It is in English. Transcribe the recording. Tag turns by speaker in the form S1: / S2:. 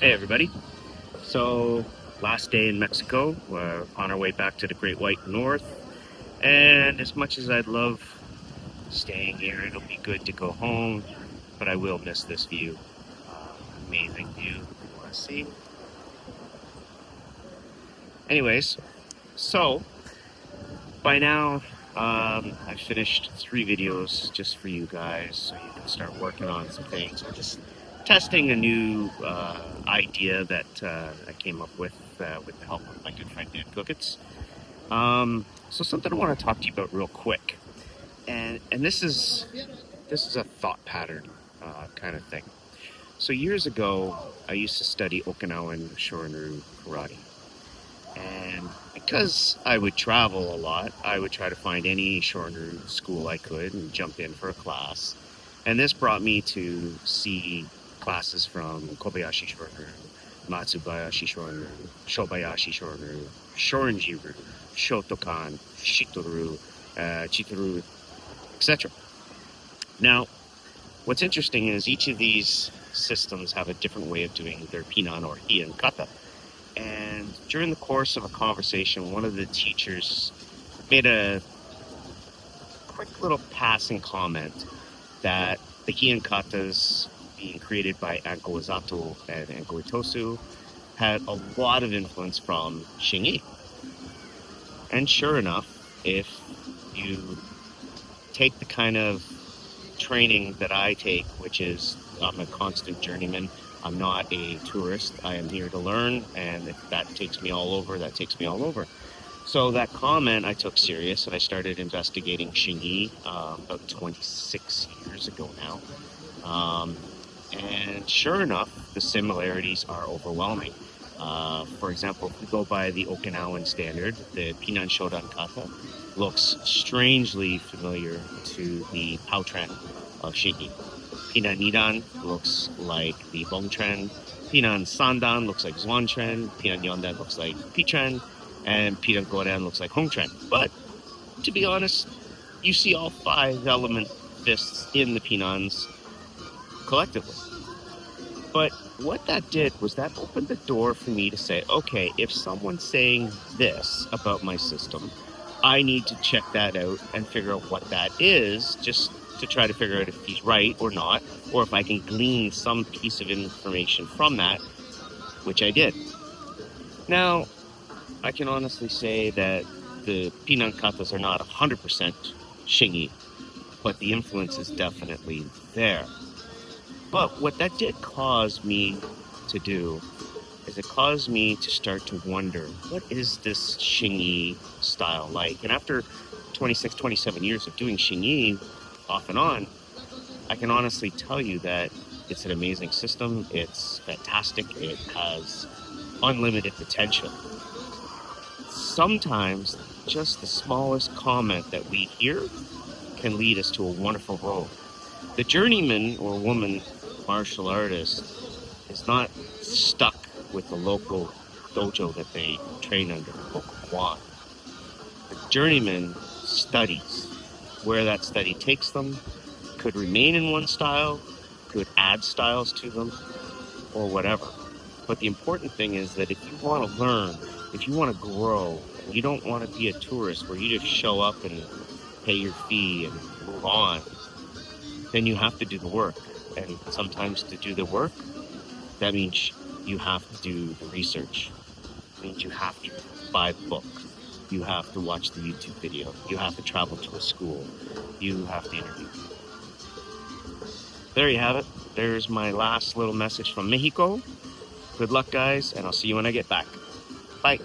S1: Hey everybody. So last day in Mexico, we're on our way back to the Great White North, and as much as I'd love staying here, it'll be good to go home, but I will miss this view. Amazing view. You want to see? Anyways, so by now I've finished 3 videos just for you guys, so you can start working on some things. We're just testing a new idea that I came up with the help of my good friend Dan Cookets. So something I want to talk to you about real quick, and this is a thought pattern kind of thing. So years ago, I used to study Okinawan Shorin-ryu karate, and because I would travel a lot, I would try to find any Shorin-ryu school I could and jump in for a class. And this brought me to see classes from Kobayashi Shorin-ryu, Matsubayashi Shorin-ryu, Shobayashi Shorin-ryu, Shorinji-ryu, Shotokan, Shitoru, Chitoru, etc. Now, what's interesting is each of these systems have a different way of doing their pinan or hi and kata. And during the course of a conversation, one of the teachers made a quick little passing comment that the hi and katas being created by Anko Izato and Anko Itosu had a lot of influence from Shingi. And sure enough, if you take the kind of training that I take, which is I'm a constant journeyman, I'm not a tourist, I am here to learn, and if that takes me all over, that takes me all over. So that comment I took serious, and I started investigating Shingi about 26 years ago now. And sure enough, the similarities are overwhelming. For example, if we go by the Okinawan standard, the Pinan Shodan Kata looks strangely familiar to the Pautren of Shingi. Pinan Nidan looks like the Bongtren. Pinan Sandan looks like Zhuantren. Pinan Yondan looks like Pitren. And Pinan Godan looks like Hongtren. But to be honest, you see all 5 element fists in the Pinans collectively. But what that did was that opened the door for me to say, okay, if someone's saying this about my system, I need to check that out and figure out what that is, just to try to figure out if he's right or not, or if I can glean some piece of information from that, which I did. Now, I can honestly say that the Pinan katas are not 100% Shingi, but the influence is definitely there. But what that did cause me to do is it caused me to start to wonder, what is this Shingi style like? And after 26, 27 years of doing Shingi off and on, I can honestly tell you that it's an amazing system. It's fantastic. It has unlimited potential. Sometimes just the smallest comment that we hear can lead us to a wonderful road. The journeyman or woman martial artist is not stuck with the local dojo that they train under, the local quad. The journeyman studies. Where that study takes them, could remain in one style, could add styles to them, or whatever. But the important thing is that if you want to learn, if you want to grow, and you don't want to be a tourist where you just show up and pay your fee and move on, then you have to do the work. And sometimes to do the work, that means you have to do the research. It means you have to buy the book. You have to watch the YouTube video. You have to travel to a school. You have to interview people. There you have it. There's my last little message from Mexico. Good luck, guys, and I'll see you when I get back. Bye.